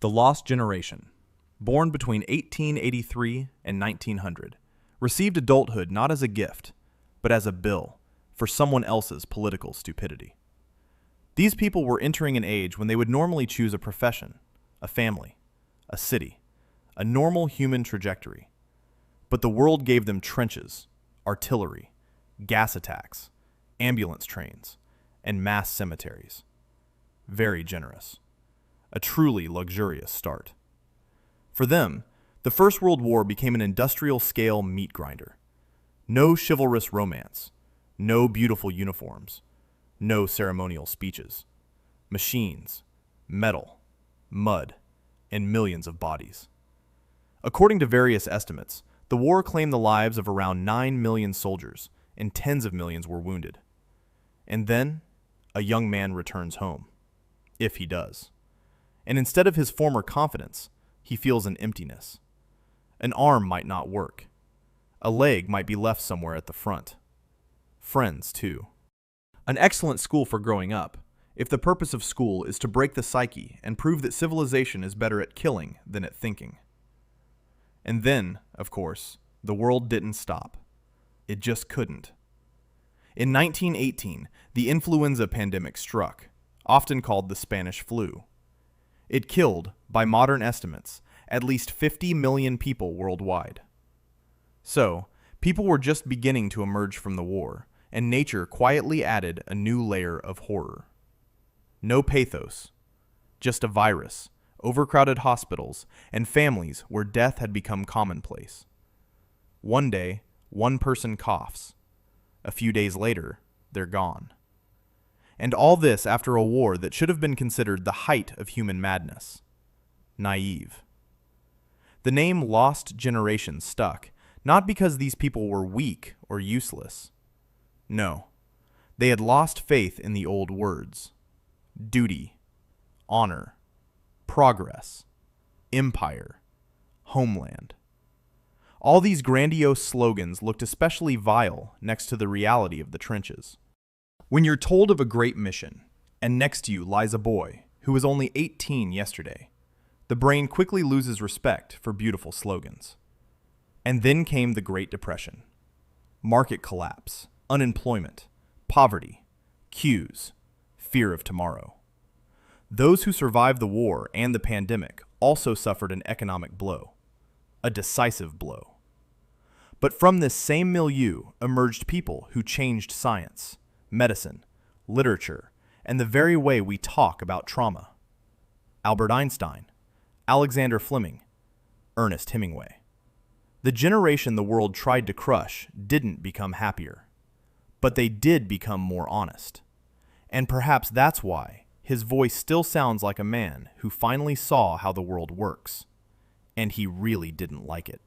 The Lost Generation, born between 1883 and 1900, received adulthood not as a gift, but as a bill for someone else's political stupidity. These people were entering an age when they would normally choose a profession, a family, a city, a normal human trajectory. But the world gave them trenches, artillery, gas attacks, ambulance trains, and mass cemeteries. Very generous. A truly luxurious start. For them, the First World War became an industrial-scale meat grinder. No chivalrous romance, no beautiful uniforms, no ceremonial speeches. Machines, metal, mud, and millions of bodies. According to various estimates, the war claimed the lives of around 9 million soldiers, and tens of millions were wounded. And then, a young man returns home. If he does. And instead of his former confidence, he feels an emptiness. An arm might not work. A leg might be left somewhere at the front. Friends, too. An excellent school for growing up, if the purpose of school is to break the psyche and prove that civilization is better at killing than at thinking. And then, of course, the world didn't stop. It just couldn't. In 1918, the influenza pandemic struck, often called the Spanish flu. It killed, by modern estimates, at least 50 million people worldwide. So, people were just beginning to emerge from the war, and nature quietly added a new layer of horror. No pathos, just a virus, overcrowded hospitals, and families where death had become commonplace. One day, one person coughs. A few days later, they're gone. And all this after a war that should have been considered the height of human madness. Naive. The name Lost Generation stuck, not because these people were weak or useless. No, they had lost faith in the old words. Duty, honor, progress, empire, homeland. All these grandiose slogans looked especially vile next to the reality of the trenches. When you're told of a great mission, and next to you lies a boy who was only 18 yesterday, the brain quickly loses respect for beautiful slogans. And then came the Great Depression. Market collapse, unemployment, poverty, queues, fear of tomorrow. Those who survived the war and the pandemic also suffered an economic blow, a decisive blow. But from this same milieu emerged people who changed science, medicine, literature, and the very way we talk about trauma. Albert Einstein, Alexander Fleming, Ernest Hemingway. The generation the world tried to crush didn't become happier, but they did become more honest. And perhaps that's why his voice still sounds like a man who finally saw how the world works, and he really didn't like it.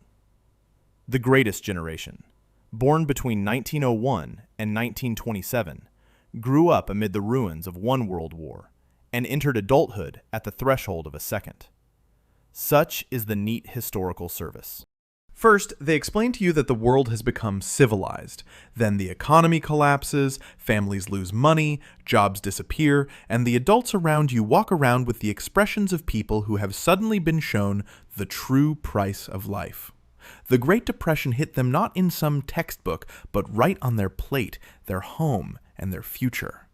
The greatest generation, born between 1901 and 1927, grew up amid the ruins of one world war and entered adulthood at the threshold of a second. Such is the neat historical service. First, they explain to you that the world has become civilized. Then the economy collapses, families lose money, jobs disappear, and the adults around you walk around with the expressions of people who have suddenly been shown the true price of life. The Great Depression hit them not in some textbook, but right on their plate, their home, and their future.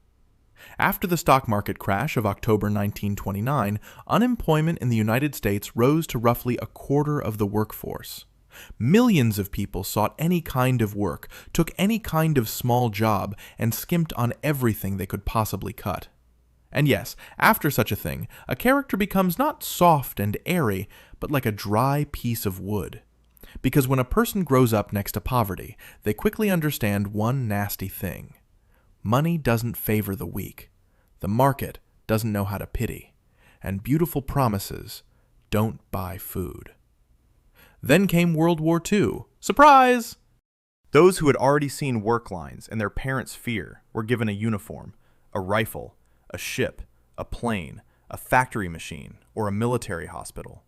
After the stock market crash of October 1929, unemployment in the United States rose to roughly a quarter of the workforce. Millions of people sought any kind of work, took any kind of small job, and skimped on everything they could possibly cut. And yes, after such a thing, a character becomes not soft and airy, but like a dry piece of wood. Because when a person grows up next to poverty, they quickly understand one nasty thing. Money doesn't favor the weak. The market doesn't know how to pity. And beautiful promises don't buy food. Then came World War II. Surprise! Those who had already seen work lines and their parents' fear were given a uniform, a rifle, a ship, a plane, a factory machine, or a military hospital.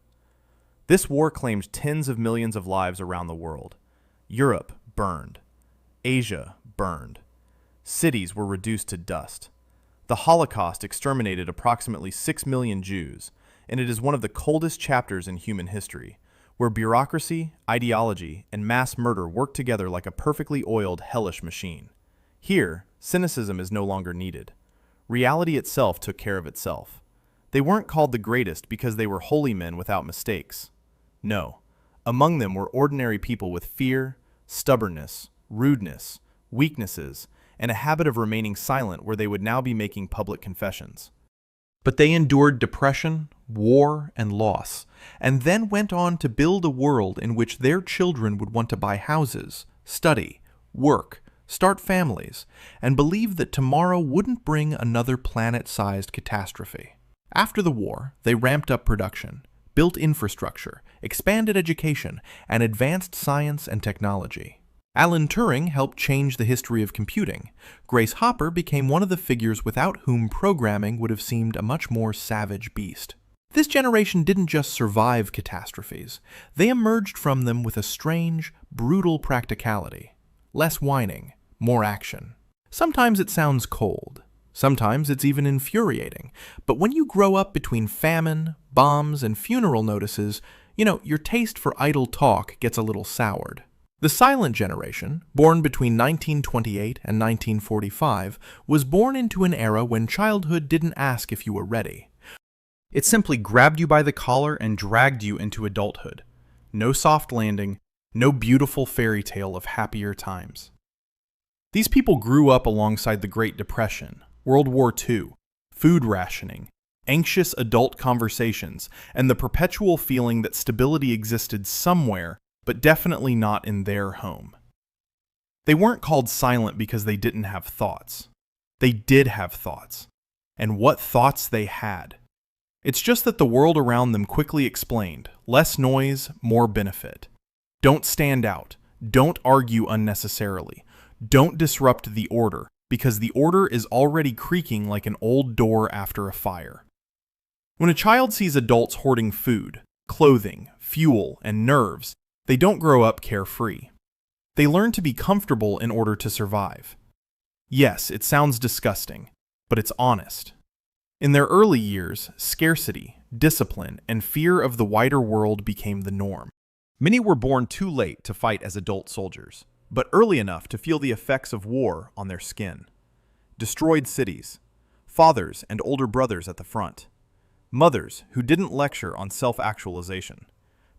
This war claimed tens of millions of lives around the world. Europe burned. Asia burned. Cities were reduced to dust. The Holocaust exterminated approximately 6 million Jews, and it is one of the coldest chapters in human history, where bureaucracy, ideology, and mass murder work together like a perfectly oiled, hellish machine. Here, cynicism is no longer needed. Reality itself took care of itself. They weren't called the greatest because they were holy men without mistakes. No, among them were ordinary people with fear, stubbornness, rudeness, weaknesses, and a habit of remaining silent where they would now be making public confessions. But they endured depression, war, and loss, and then went on to build a world in which their children would want to buy houses, study, work, start families, and believe that tomorrow wouldn't bring another planet-sized catastrophe. After the war, they ramped up production, built infrastructure, expanded education, and advanced science and technology. Alan Turing helped change the history of computing. Grace Hopper became one of the figures without whom programming would have seemed a much more savage beast. This generation didn't just survive catastrophes. They emerged from them with a strange, brutal practicality. Less whining, more action. Sometimes it sounds cold. Sometimes it's even infuriating. But when you grow up between famine, bombs, and funeral notices, your taste for idle talk gets a little soured. The silent generation, born between 1928 and 1945, was born into an era when childhood didn't ask if you were ready. It simply grabbed you by the collar and dragged you into adulthood. No soft landing, no beautiful fairy tale of happier times. These people grew up alongside the Great Depression, World War II, food rationing, anxious adult conversations, and the perpetual feeling that stability existed somewhere, but definitely not in their home. They weren't called silent because they didn't have thoughts. They did have thoughts. And what thoughts they had. It's just that the world around them quickly explained, less noise, more benefit. Don't stand out. Don't argue unnecessarily. Don't disrupt the order, because the order is already creaking like an old door after a fire. When a child sees adults hoarding food, clothing, fuel, and nerves, they don't grow up carefree. They learn to be comfortable in order to survive. Yes, it sounds disgusting, but it's honest. In their early years, scarcity, discipline, and fear of the wider world became the norm. Many were born too late to fight as adult soldiers, but early enough to feel the effects of war on their skin. Destroyed cities, fathers and older brothers at the front, mothers who didn't lecture on self-actualization,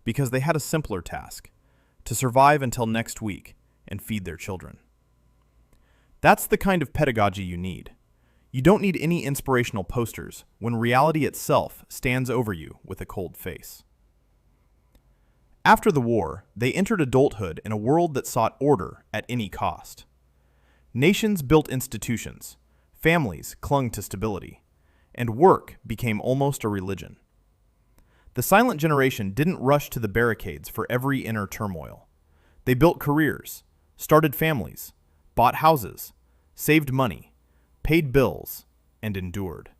because they had a simpler task, to survive until next week and feed their children. That's the kind of pedagogy you need. You don't need any inspirational posters when reality itself stands over you with a cold face. After the war, they entered adulthood in a world that sought order at any cost. Nations built institutions, families clung to stability, and work became almost a religion. The silent generation didn't rush to the barricades for every inner turmoil. They built careers, started families, bought houses, saved money, paid bills, and endured.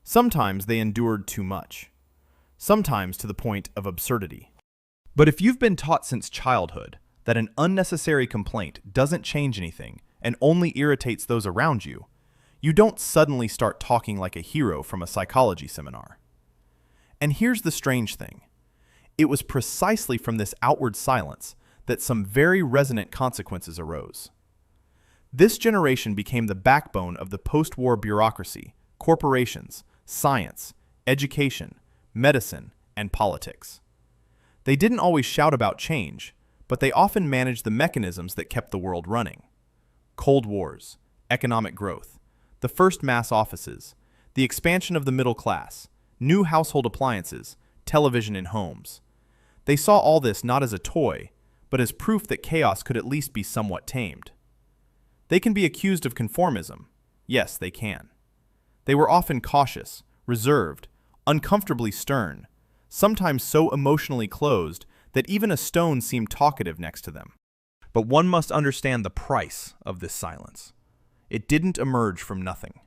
Sometimes they endured too much, sometimes to the point of absurdity. But if you've been taught since childhood that an unnecessary complaint doesn't change anything and only irritates those around you, you don't suddenly start talking like a hero from a psychology seminar. And here's the strange thing. It was precisely from this outward silence that some very resonant consequences arose. This generation became the backbone of the post-war bureaucracy, corporations, science, education, medicine, and politics. They didn't always shout about change, but they often managed the mechanisms that kept the world running. Cold wars, economic growth, the first mass offices, the expansion of the middle class, new household appliances, television in homes. They saw all this not as a toy, but as proof that chaos could at least be somewhat tamed. They can be accused of conformism. Yes, they can. They were often cautious, reserved, uncomfortably stern, sometimes so emotionally closed that even a stone seemed talkative next to them. But one must understand the price of this silence. It didn't emerge from nothing.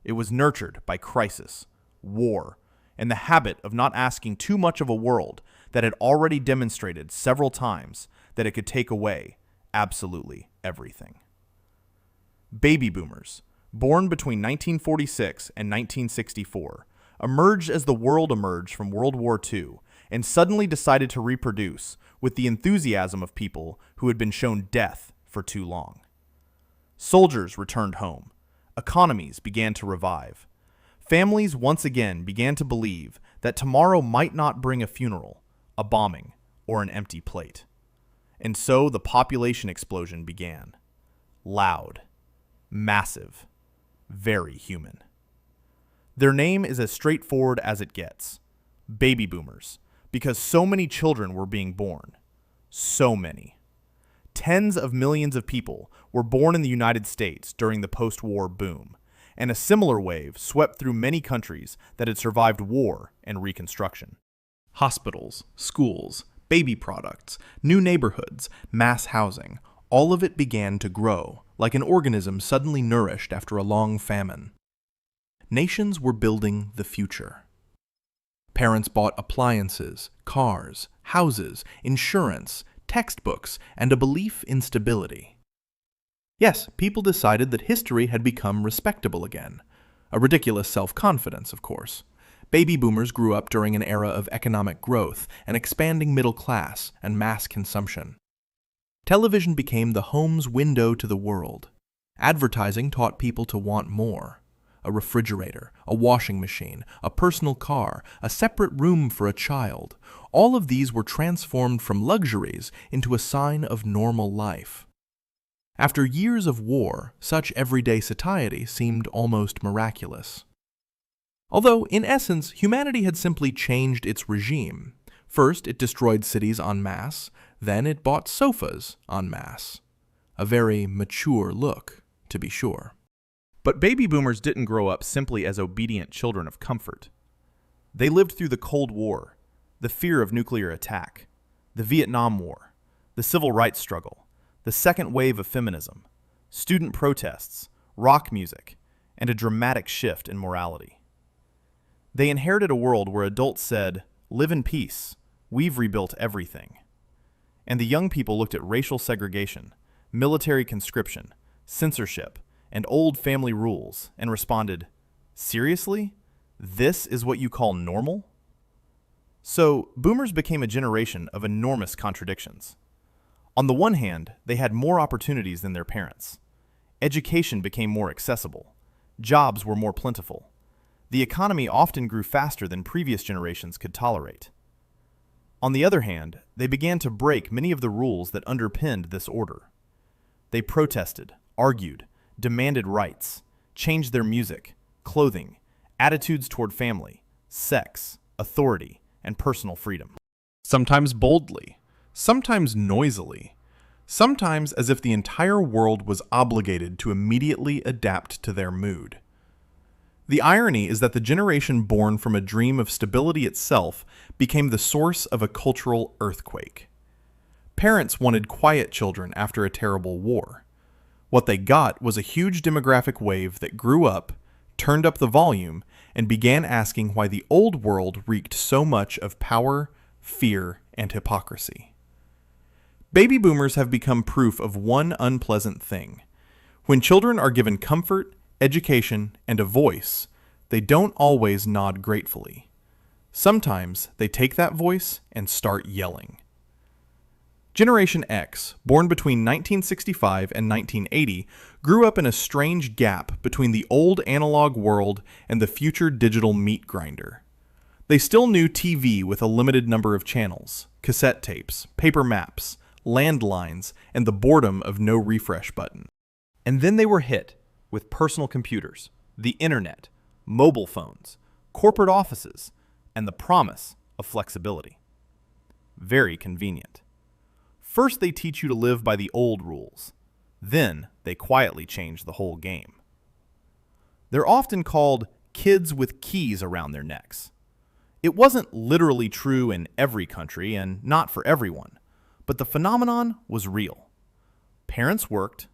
It was nurtured by crisis, war, and the habit of not asking too much of a world that had already demonstrated several times that it could take away absolutely everything. Baby boomers, born between 1946 and 1964, emerged as the world emerged from World War II and suddenly decided to reproduce with the enthusiasm of people who had been shown death for too long. Soldiers returned home. Economies began to revive. Families once again began to believe that tomorrow might not bring a funeral, a bombing, or an empty plate. And so the population explosion began. Loud, massive, very human. Their name is as straightforward as it gets. Baby boomers, because so many children were being born. So many. Tens of millions of people were born in the United States during the post-war boom, and a similar wave swept through many countries that had survived war and Reconstruction. Hospitals, schools, baby products, new neighborhoods, mass housing, all of it began to grow, like an organism suddenly nourished after a long famine. Nations were building the future. Parents bought appliances, cars, houses, insurance, textbooks, and a belief in stability. Yes, people decided that history had become respectable again. A ridiculous self-confidence, of course. Baby boomers grew up during an era of economic growth, an expanding middle class, and mass consumption. Television became the home's window to the world. Advertising taught people to want more. A refrigerator, a washing machine, a personal car, a separate room for a child. All of these were transformed from luxuries into a sign of normal life. After years of war, such everyday satiety seemed almost miraculous. Although, in essence, humanity had simply changed its regime. First, it destroyed cities en masse, then it bought sofas en masse. A very mature look, to be sure. But baby boomers didn't grow up simply as obedient children of comfort. They lived through the Cold War, the fear of nuclear attack, the Vietnam War, the civil rights struggle, the second wave of feminism, student protests, rock music, and a dramatic shift in morality. They inherited a world where adults said, "Live in peace, we've rebuilt everything." And the young people looked at racial segregation, military conscription, censorship, and old family rules and responded, "Seriously? This is what you call normal?" So, boomers became a generation of enormous contradictions. On the one hand, they had more opportunities than their parents. Education became more accessible. Jobs were more plentiful. The economy often grew faster than previous generations could tolerate. On the other hand, they began to break many of the rules that underpinned this order. They protested, argued, demanded rights, changed their music, clothing, attitudes toward family, sex, authority, and personal freedom. Sometimes boldly, sometimes noisily, sometimes as if the entire world was obligated to immediately adapt to their mood. The irony is that the generation born from a dream of stability itself became the source of a cultural earthquake. Parents wanted quiet children after a terrible war. What they got was a huge demographic wave that grew up, turned up the volume, and began asking why the old world reeked so much of power, fear, and hypocrisy. Baby boomers have become proof of one unpleasant thing. When children are given comfort, education, and a voice, they don't always nod gratefully. Sometimes they take that voice and start yelling. Generation X, born between 1965 and 1980, grew up in a strange gap between the old analog world and the future digital meat grinder. They still knew TV with a limited number of channels, cassette tapes, paper maps, landlines, and the boredom of no refresh button. And then they were hit with personal computers, the internet, mobile phones, corporate offices, and the promise of flexibility. Very convenient. First, they teach you to live by the old rules. Then, they quietly change the whole game. They're often called kids with keys around their necks. It wasn't literally true in every country and not for everyone, but the phenomenon was real. Parents worked,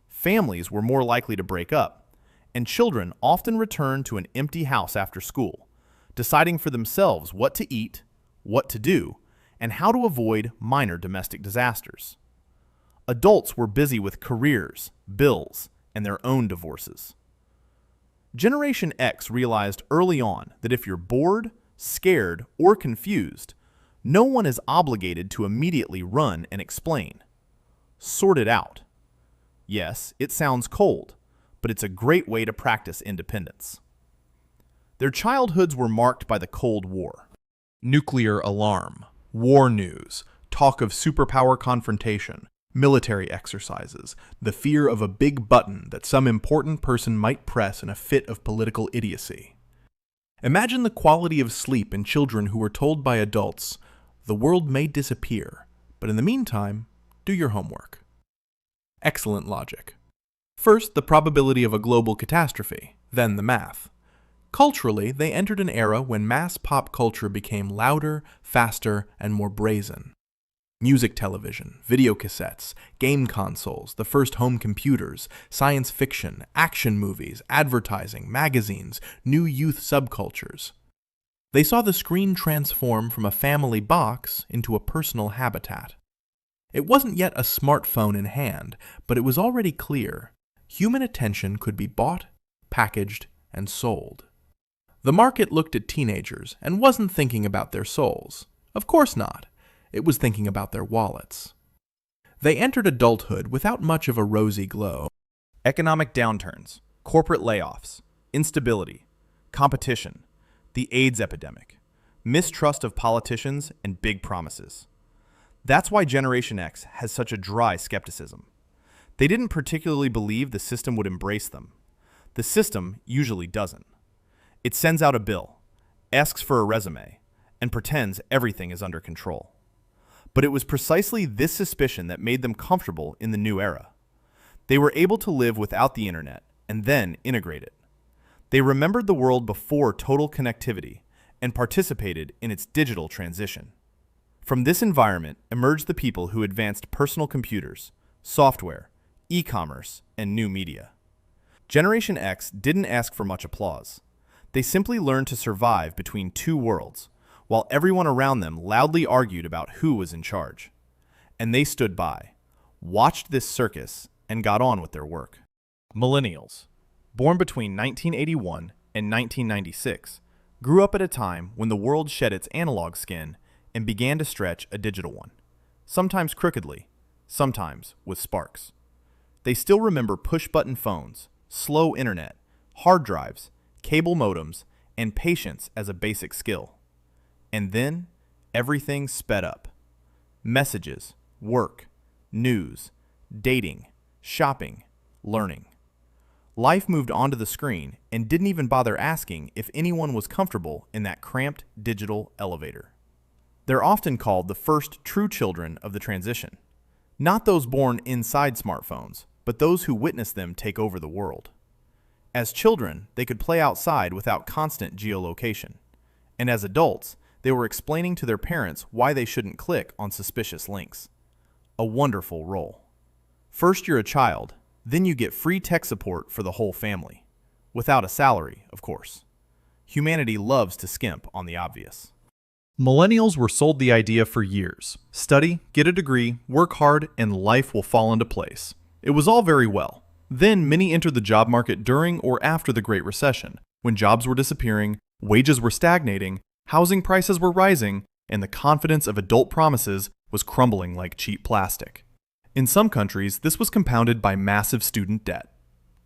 families were more likely to break up, and children often returned to an empty house after school, deciding for themselves what to eat, what to do, and how to avoid minor domestic disasters. Adults were busy with careers, bills, and their own divorces. Generation X realized early on that if you're bored, scared, or confused, no one is obligated to immediately run and explain. Sort it out. Yes, it sounds cold, but it's a great way to practice independence. Their childhoods were marked by the Cold War. Nuclear alarm, war news, talk of superpower confrontation, military exercises, the fear of a big button that some important person might press in a fit of political idiocy. Imagine the quality of sleep in children who were told by adults, the world may disappear, but in the meantime, do your homework. Excellent logic. First, the probability of a global catastrophe, then the math. Culturally, they entered an era when mass pop culture became louder, faster, and more brazen. Music television, videocassettes, game consoles, the first home computers, science fiction, action movies, advertising, magazines, new youth subcultures. They saw the screen transform from a family box into a personal habitat. It wasn't yet a smartphone in hand, but it was already clear. Human attention could be bought, packaged, and sold. The market looked at teenagers and wasn't thinking about their souls. Of course not. It was thinking about their wallets. They entered adulthood without much of a rosy glow. Economic downturns, corporate layoffs, instability, competition, the AIDS epidemic, mistrust of politicians, and big promises. That's why Generation X has such a dry skepticism. They didn't particularly believe the system would embrace them. The system usually doesn't. It sends out a bill, asks for a resume, and pretends everything is under control. But it was precisely this suspicion that made them comfortable in the new era. They were able to live without the internet and then integrate it. They remembered the world before total connectivity and participated in its digital transition. From this environment emerged the people who advanced personal computers, software, e-commerce, and new media. Generation X didn't ask for much applause. They simply learned to survive between two worlds, while everyone around them loudly argued about who was in charge. And they stood by, watched this circus, and got on with their work. Millennials, born between 1981 and 1996, grew up at a time when the world shed its analog skin and began to stretch a digital one, sometimes crookedly, sometimes with sparks. They still remember push-button phones, slow internet, hard drives, cable modems, and patience as a basic skill. And then, everything sped up. Messages, work, news, dating, shopping, learning. Life moved onto the screen and didn't even bother asking if anyone was comfortable in that cramped digital elevator. They're often called the first true children of the transition. Not those born inside smartphones, but those who witnessed them take over the world. As children, they could play outside without constant geolocation. And as adults, they were explaining to their parents why they shouldn't click on suspicious links. A wonderful role. First you're a child, then you get free tech support for the whole family. Without a salary, of course. Humanity loves to skimp on the obvious. Millennials were sold the idea for years. Study, get a degree, work hard, and life will fall into place. It was all very well. Then many entered the job market during or after the Great Recession, when jobs were disappearing, wages were stagnating, housing prices were rising, and the confidence of adult promises was crumbling like cheap plastic. In some countries, this was compounded by massive student debt.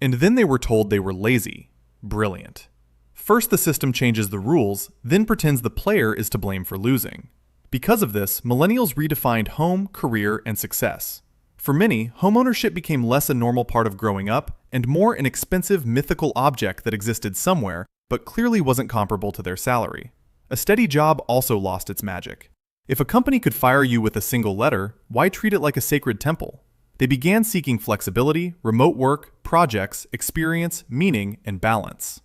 And then they were told they were lazy. Brilliant. First the system changes the rules, then pretends the player is to blame for losing. Because of this, millennials redefined home, career, and success. For many, homeownership became less a normal part of growing up and more an expensive mythical object that existed somewhere, but clearly wasn't comparable to their salary. A steady job also lost its magic. If a company could fire you with a single letter, why treat it like a sacred temple? They began seeking flexibility, remote work, projects, experience, meaning, and balance.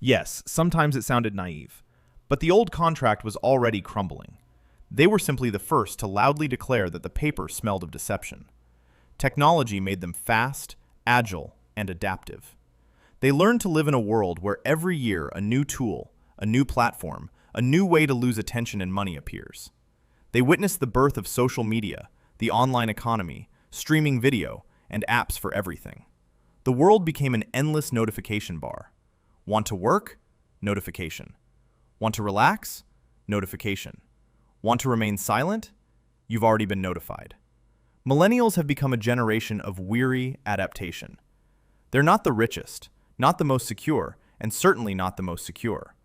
Yes, sometimes it sounded naive, but the old contract was already crumbling. They were simply the first to loudly declare that the paper smelled of deception. Technology made them fast, agile, and adaptive. They learned to live in a world where every year a new tool, a new platform, a new way to lose attention and money appears. They witnessed the birth of social media, the online economy, streaming video, and apps for everything. The world became an endless notification bar. Want to work? Notification. Want to relax? Notification. Want to remain silent? You've already been notified. Millennials have become a generation of weary adaptation. They're not the richest, not the most secure, and certainly not the most secure.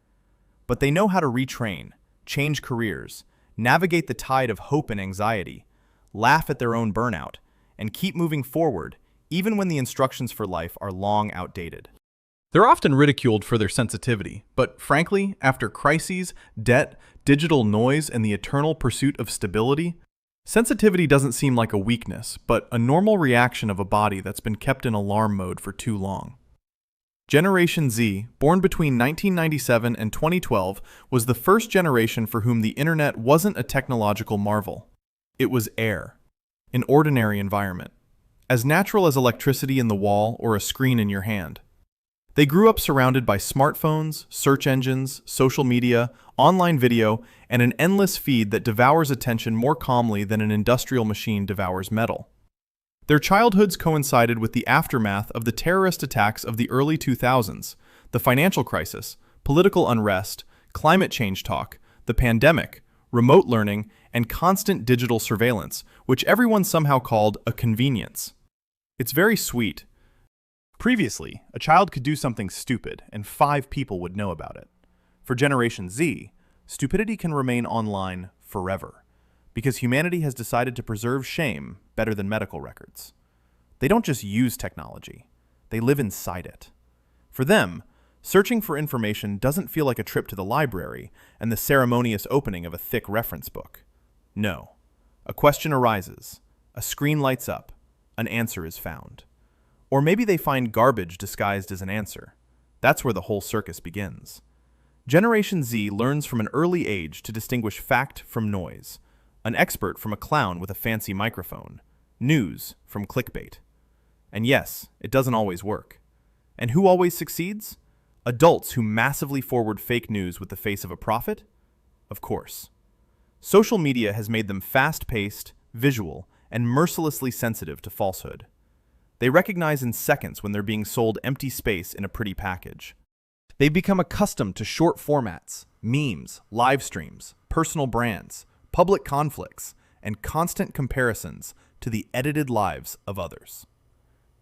But they know how to retrain, change careers, navigate the tide of hope and anxiety, laugh at their own burnout, and keep moving forward even when the instructions for life are long outdated. They're often ridiculed for their sensitivity, but frankly, after crises, debt, digital noise, and the eternal pursuit of stability, sensitivity doesn't seem like a weakness, but a normal reaction of a body that's been kept in alarm mode for too long. Generation Z, born between 1997 and 2012, was the first generation for whom the internet wasn't a technological marvel. It was air, an ordinary environment, as natural as electricity in the wall or a screen in your hand. They grew up surrounded by smartphones, search engines, social media, online video, and an endless feed that devours attention more calmly than an industrial machine devours metal. Their childhoods coincided with the aftermath of the terrorist attacks of the early 2000s, the financial crisis, political unrest, climate change talk, the pandemic, remote learning, and constant digital surveillance, which everyone somehow called a convenience. It's very sweet. Previously, a child could do something stupid and 5 people would know about it. For Generation Z, stupidity can remain online forever, because humanity has decided to preserve shame better than medical records. They don't just use technology, they live inside it. For them, searching for information doesn't feel like a trip to the library and the ceremonious opening of a thick reference book. No. A question arises, a screen lights up, an answer is found. Or maybe they find garbage disguised as an answer. That's where the whole circus begins. Generation Z learns from an early age to distinguish fact from noise, an expert from a clown with a fancy microphone, news from clickbait. And yes, it doesn't always work. And who always succeeds? Adults who massively forward fake news with the face of a prophet? Of course. Social media has made them fast-paced, visual, and mercilessly sensitive to falsehood. They recognize in seconds when they're being sold empty space in a pretty package. They become accustomed to short formats, memes, live streams, personal brands, public conflicts, and constant comparisons to the edited lives of others.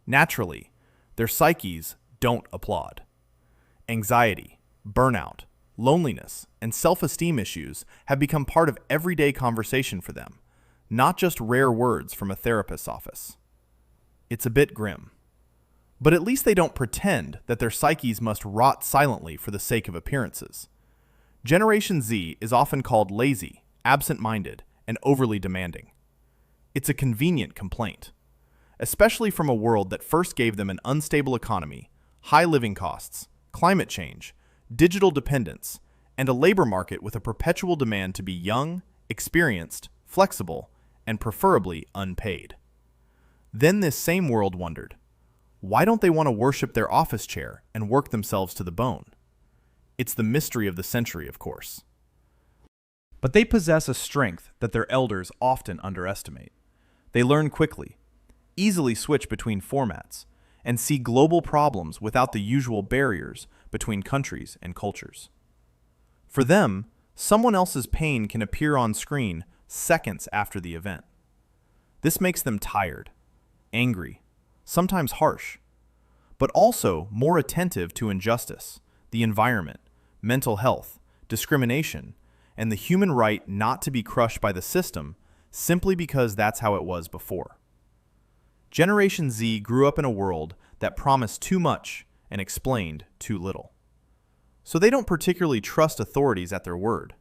Naturally, their psyches don't applaud. Anxiety, burnout, loneliness, and self-esteem issues have become part of everyday conversation for them, not just rare words from a therapist's office. It's a bit grim. But at least they don't pretend that their psyches must rot silently for the sake of appearances. Generation Z is often called lazy, absent-minded, and overly demanding. It's a convenient complaint, especially from a world that first gave them an unstable economy, high living costs, climate change, digital dependence, and a labor market with a perpetual demand to be young, experienced, flexible, and preferably unpaid. Then this same world wondered, why don't they want to worship their office chair and work themselves to the bone? It's the mystery of the century, of course. But they possess a strength that their elders often underestimate. They learn quickly, easily switch between formats, and see global problems without the usual barriers between countries and cultures. For them, someone else's pain can appear on screen seconds after the event. This makes them tired, angry, sometimes harsh, but also more attentive to injustice, the environment, mental health, discrimination, and the human right not to be crushed by the system simply because that's how it was before. Generation Z grew up in a world that promised too much and explained too little. So they don't particularly trust authorities at their word.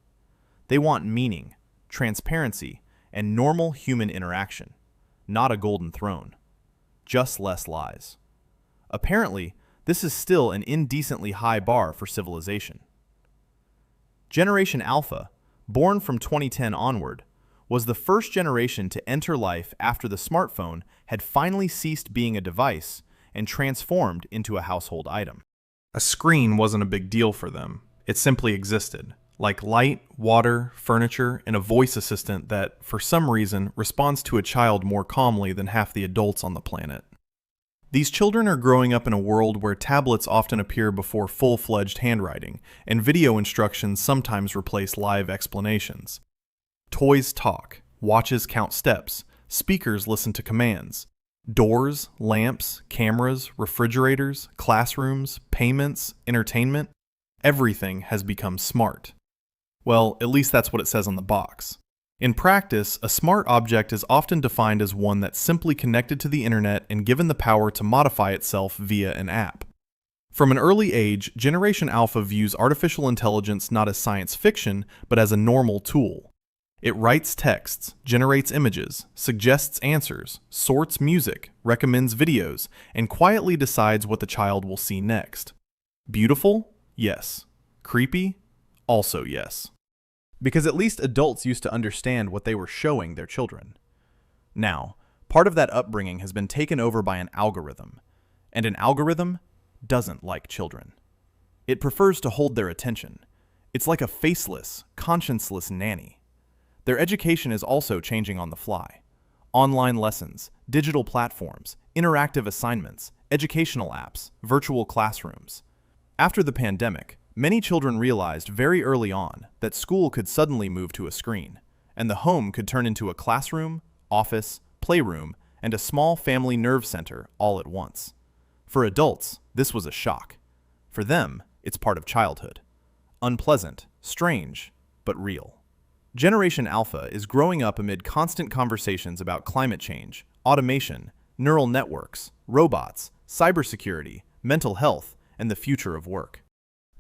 They want meaning, transparency, and normal human interaction, not a golden throne. Just less lies. Apparently, this is still an indecently high bar for civilization. Generation Alpha, born from 2010 onward, was the first generation to enter life after the smartphone had finally ceased being a device and transformed into a household item. A screen wasn't a big deal for them. It simply existed, like light, water, furniture, and a voice assistant that, for some reason, responds to a child more calmly than half the adults on the planet. These children are growing up in a world where tablets often appear before full-fledged handwriting, and video instructions sometimes replace live explanations. Toys talk, watches count steps, speakers listen to commands. Doors, lamps, cameras, refrigerators, classrooms, payments, entertainment, everything has become smart. Well, at least that's what it says on the box. In practice, a smart object is often defined as one that's simply connected to the internet and given the power to modify itself via an app. From an early age, Generation Alpha views artificial intelligence not as science fiction, but as a normal tool. It writes texts, generates images, suggests answers, sorts music, recommends videos, and quietly decides what the child will see next. Beautiful? Yes. Creepy? Also yes. Because at least adults used to understand what they were showing their children. Now, part of that upbringing has been taken over by an algorithm, and an algorithm doesn't like children. It prefers to hold their attention. It's like a faceless, conscienceless nanny. Their education is also changing on the fly. Online lessons, digital platforms, interactive assignments, educational apps, virtual classrooms. After the pandemic, many children realized very early on that school could suddenly move to a screen, and the home could turn into a classroom, office, playroom, and a small family nerve center all at once. For adults, this was a shock. For them, it's part of childhood. Unpleasant, strange, but real. Generation Alpha is growing up amid constant conversations about climate change, automation, neural networks, robots, cybersecurity, mental health, and the future of work.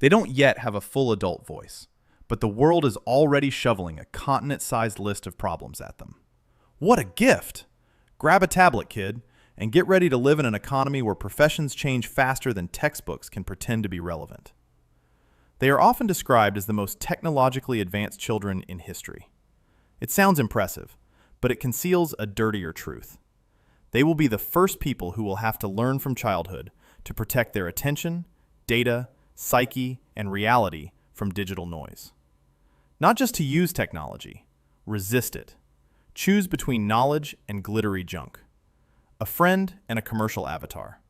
They don't yet have a full adult voice, but the world is already shoveling a continent-sized list of problems at them. What a gift! Grab a tablet, kid, and get ready to live in an economy where professions change faster than textbooks can pretend to be relevant. They are often described as the most technologically advanced children in history. It sounds impressive, but it conceals a dirtier truth. They will be the first people who will have to learn from childhood to protect their attention, data, psyche, and reality from digital noise. Not just to use technology, resist it. Choose between knowledge and glittery junk. A friend and a commercial avatar.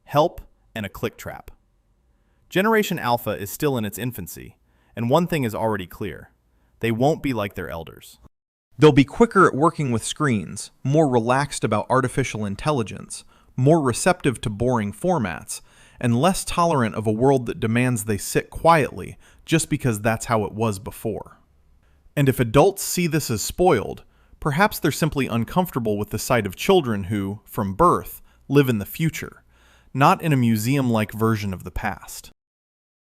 Help and a click trap. Generation Alpha is still in its infancy, and one thing is already clear. They won't be like their elders. They'll be quicker at working with screens, more relaxed about artificial intelligence, more receptive to boring formats, and less tolerant of a world that demands they sit quietly just because that's how it was before. And if adults see this as spoiled, perhaps they're simply uncomfortable with the sight of children who, from birth, live in the future, not in a museum-like version of the past.